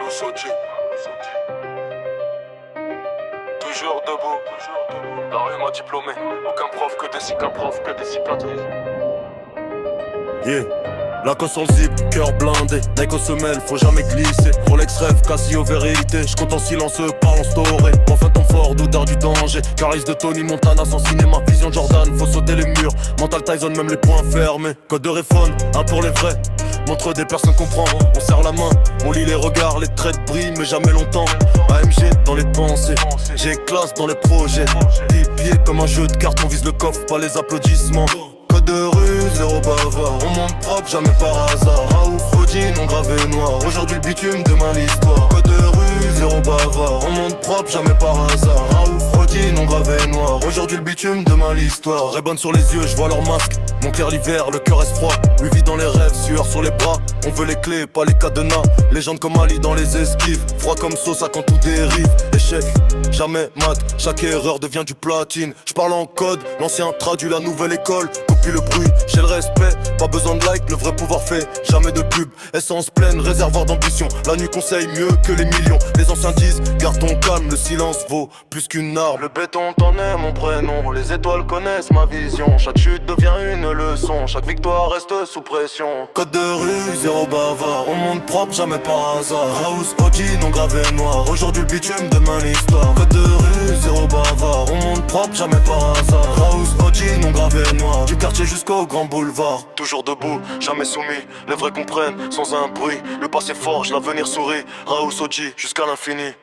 Raoult Sodji. Toujours debout. La rue m'a diplômé. Aucun prof que des cicatrices. Yeah. Lacoste sur le zip, cœur blindé, Nike aux semelles, faut jamais glisser. Rolex rêve, Casio vérité, j'compte en silence, parle en storé. Enfin ton fort, d'odeur du danger, Caris de Tony Montana sans cinéma. Vision Jordan, faut sauter les murs, Mental Tyson même les poings fermés. Code de réphone, un pour les vrais, montre des personnes qu'on prend. On serre la main, on lit les regards, les traits brillent mais jamais longtemps. AMG dans les pensées, j'ai classe dans les projets. 10 pieds comme un jeu de cartes, on vise le coffre, pas les applaudissements. Code de rue, zéro bavard, on monte propre, jamais par hasard. Raoult Sodji, non gravé noir, aujourd'hui le bitume, demain l'histoire. Code de rue, zéro bavard, on monte propre, jamais par hasard. Raoult Sodji, non gravé noir, aujourd'hui le bitume, demain l'histoire. Ray-Ban sur les yeux, je vois leur masque, mon cœur l'hiver, le cœur reste froid. Lui vit dans les rêves, sueur sur les bras, on veut les clés, pas les cadenas. Légende comme Ali dans les esquives, froid comme Sosa quand tout dérive. Échec, jamais mat, chaque erreur devient du platine. J'parle en code, l'ancien traduit la nouvelle école. Copie le bruit, j'ai le respect, pas besoin de like, le vrai pouvoir fait. Jamais de pub, essence pleine, réservoir d'ambition. La nuit conseille mieux que les millions. Les anciens disent, garde ton calme, le silence vaut plus qu'une arme. Le béton t'en est mon prénom, les étoiles connaissent ma vision. Chaque chute devient une leçon, chaque victoire reste sous pression. Code de rue, zéro bavard, on monte propre, jamais par hasard. Raoult Sodji, non gravé noir, aujourd'hui le bitume, demain l'histoire. Code de rue, zéro bavard, on monte propre, jamais par hasard. Raoult Sodji, non gravé noir, du quartier jusqu'au grand boulevard. Toujours debout, jamais soumis, les vrais comprennent sans un bruit. Le passé forge, l'avenir sourit. Raoult Sodji, jusqu'à l'infini.